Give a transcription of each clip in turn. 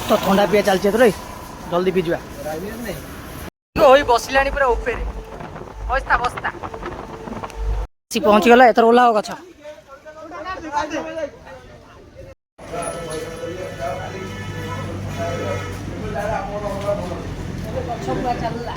तो थंडा पिया चलचे तो जल्दी पी जा बसला पूरा उपे बस्ता बस्ता पहुँच गला एथर ओह्लाओ गछ चलला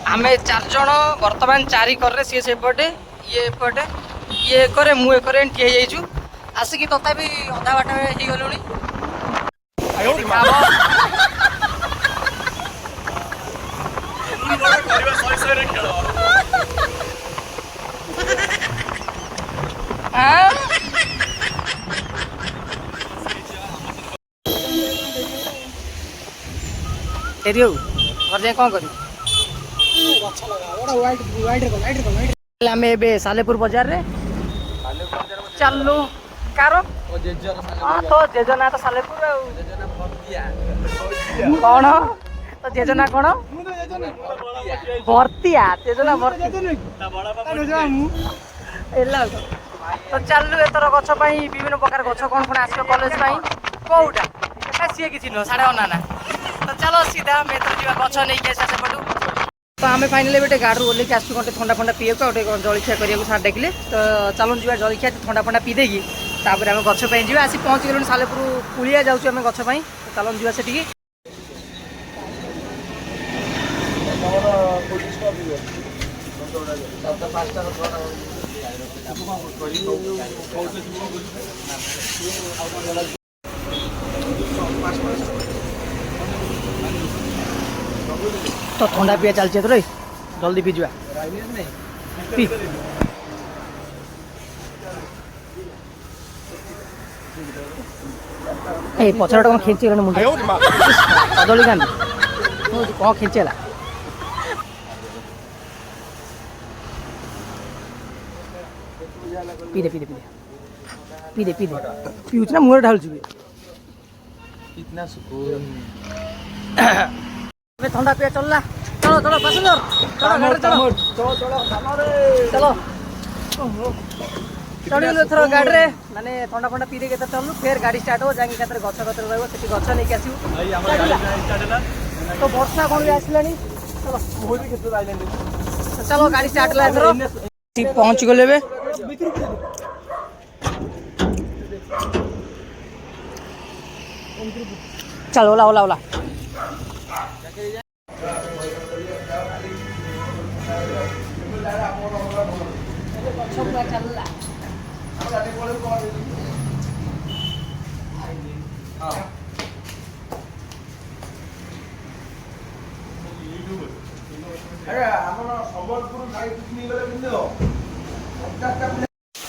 आमे 4 जन बर्तमान 4 कर सी सेपटे ये एपटे ये करे मु करे ठिया जाइछु आसिकी तथापि अधा बाट हो गलुनी घर जाए कौन कर सालेपुर बाजार रे चलू कार तो जेजना तो सालेपुर कौन तो जेजना कौन भर्तिया जेजना तो चलू एतर गछ विभिन्न प्रकार गछ कौन कौन आस कॉलेज कौटा सी किसी नुह साढ़े अना तो चलो सीधा मैं तो जीवा गछ नहीं के सेपटू तो आम फाइनाली गोटे गाड़ी ओल्ल आसू गोटे थंडा फंडा पीए गोटे जलखिया करने सार देखिले तो चलो जी जलखिया थंडा फंडा पी देगी तापर आम गछपाई जी आसी पहुँच गलु सालेपुर पुलिया जाऊँ आम गछपाई तो चलो जी से तो थंडा पिया चलचे तो जल्दी पी जा पी पचर कौन खींची मुंड कदली कान कौन खींचेला पी दे पी दे पी दे पी दे पी दे पीऊँ ना मुहर ढालू इतना सुकून ठंडा पिया चलला चलो चलो पैसेंजर चलो चलो चलो चलो चढ़ी थोड़ा गाड़ी रे माने ठंडा फंडा पी दे चलू फिर गाड़ी स्टार्ट हो जाएंगे गछ गतर रही गछ नहीं आसू तो वर्षा कौन भी आसला चलो चलो गाड़ी स्टार्ट ला एथर पहुँच गले चलो ओला ओला ओला चलला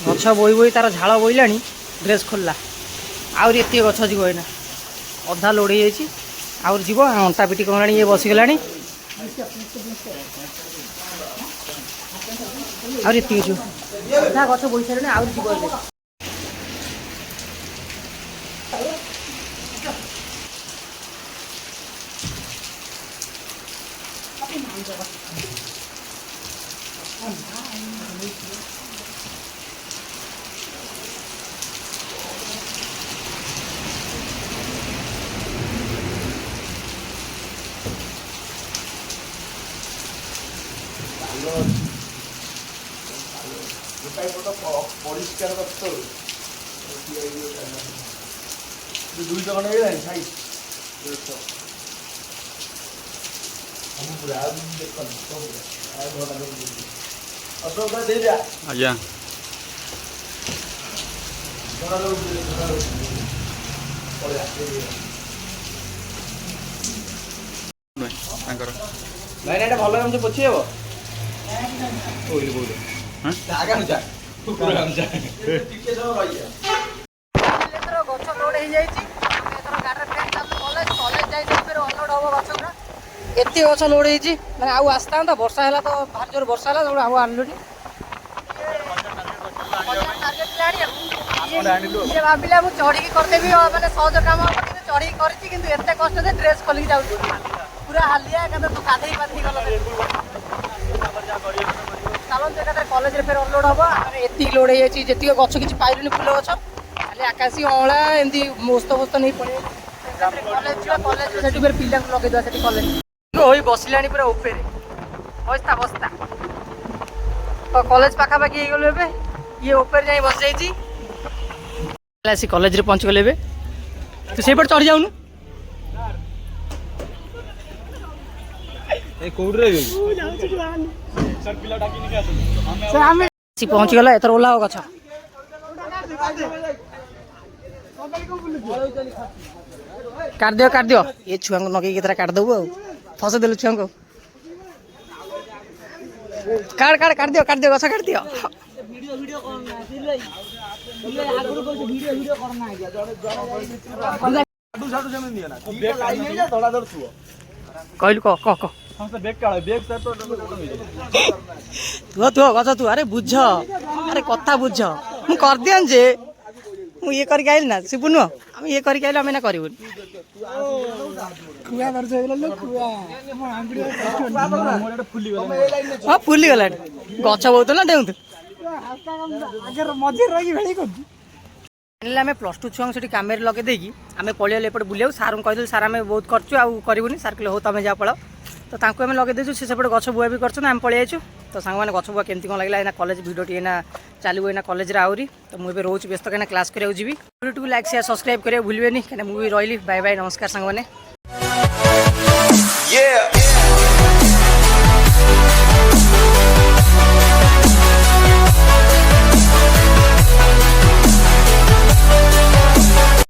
गछ बोई बोई तार झाड़ बोला ड्रेस खोलला आउर एत गछ जीव एना अधा लोड़ आउर जीव अंटा पिटी कौन ये बसीगला आउर एत अधा गछ बोई सारे आउर जीव परिष्कार दुई जगह नहीं साइज आज्ञा भाई ना भल पोछि हे ଗଛ ଲୋଡ ହେଇଯାଇଛି। କଲେଜ ଯାଇକି ଅନଲୋଡ ହବ ଗଛ ଗୁଡ଼ା। ଏତେ ଗଛ ଲୋଡ ହେଇଛି ମାନେ ଆଉ ଆସିଥାନ୍ତା, ବର୍ଷା ହେଲା ତ ଭାରି ଜୋର ବର୍ଷା ହେଲା ଆଉ ଆଣିଲୁନି। ଇଏ ଭାବିଲା ମୁଁ ଚଢିକି କରିଦେବି ମାନେ ସହଜ କାମ ହବ, କିନ୍ତୁ ଚଢିକି କରିଛି କିନ୍ତୁ ଏତେ କଷ୍ଟ ଯେ ଡ୍ରେସ୍ ଖୋଲିକି ଯାଉଛି ପୁରା ହାଲିଆ। ଏକାଥରେ ତୁ ଗାଧେଇ ପାଧେଇ ଗଲ। ଚାଲନ୍ତୁ ଏକାଥରେ କଲେଜରେ ଫେର ଅନଲୋଡ ହବ। ଆମେ ଏତିକି ଲୋଡ ହେଇଯାଇଛି, ଯେତିକି ଗଛ କିଛି ପାଇଲୁନି ଫୁଲ ଗଛ, ଖାଲି ଆକାଶୀ ଅଁଳା ଏମିତି ମୋସ୍ତ ଫୋସ୍ତ ନେଇ ପଳେଇ କଲେଜ ଯିବା। କଲେଜରେ ସେଠି ଫେର ପିଲାଙ୍କୁ ଲଗେଇଦେବା ସେଠି କଲେଜ ହୋଇ ବସିଲାଣି ପୁରା ଉପରେ। ବସ୍ତା ବସ୍ତା କଲେଜ ପାଖାପାଖି ହେଇଗଲୁ ଏବେ। ଇଏ ଉପରେ ଯାଇ ବସିଯାଇଛି। ଆସି କଲେଜରେ ପହଞ୍ଚିଗଲେ ଏବେ। ତୁ ସେଇପଟେ ଚଢି ଯାଉନୁ। ପହଞ୍ଚିଗଲା। ଏଥର ଓହ୍ଲାଅ ଗଛ। କାଟିଦିଅ ଏ ଛୁଆଙ୍କୁ ନଗେଇକି ଏଥର କାଟିଦବୁ ଆଉ ଫସେଇ ଦେଲୁ ଛୁଆଙ୍କୁ। କାଟିଦିଅ ଗଛ କାଟିଦିଅ। କହିଲୁ କହ ଗଛ ତୁ ଆରେ ବୁଝ, ଆରେ କଥା ବୁଝ। ମୁଁ କରିଦିଅନ୍ ଯେ ମୁଁ ଇଏ କରିକି ଆଇଲି ନା ଶିବୁ ନୁହଁ, ଆମେ ଇଏ କରିକି ଆଇଲୁ, ଆମେ ନା କରିବୁନି। ହଁ ଫୁଲିଗଲାଣି ଗଛ ବହୁତ ନା ଡେଉଁତୁ। ଆମେ +2 ଛୁଆଙ୍କୁ ସେଠି କାମରେ ଲଗେଇ ଦେଇକି ଆମେ ପଳେଇଲେ ଏପଟେ ବୁଲିବାକୁ। ସାର୍ଙ୍କୁ କହିଦେଲୁ ସାର୍ ଆମେ ବହୁତ କରିଛୁ ଆଉ କରିବୁନି। ସାର୍ କହିଲେ ହଉ ତମେ ଯାଅ ପଳାଅ। ତ ତାଙ୍କୁ ଆମେ ଲଗେଇ ଦେଇଛୁ, ସେ ସେପଟେ ଗଛ ବୁଆ ବି କରୁଛନ୍ତି, ଆମେ ପଳେଇ ଯାଇଛୁ। ତ ସାଙ୍ଗମାନେ ଗଛ ବୁଆ କେମିତି କ'ଣ ଲାଗିଲା, ଏଇନା କଲେଜ ଭିଡ଼ିଓଟି ଏଇନା ଚାଲିବ ଏଇନା କଲେଜରେ ଆହୁରି। ତ ମୁଁ ଏବେ ରହୁଛି ବ୍ୟସ୍ତ, କାହିଁକିନା କ୍ଲାସ୍ କରିବାକୁ ଯିବି। ଭିଡ଼ିଓଟିକୁ ଲାଇକ୍ ସେୟାର ସବସ୍କ୍ରାଇବ୍ କରିବାକୁ ଭୁଲିବେନି, କାହିଁକିନା ମୁଁ ବି ରହିଲି। ବାଏ ବାଏ, ନମସ୍କାର ସାଙ୍ଗମାନେ।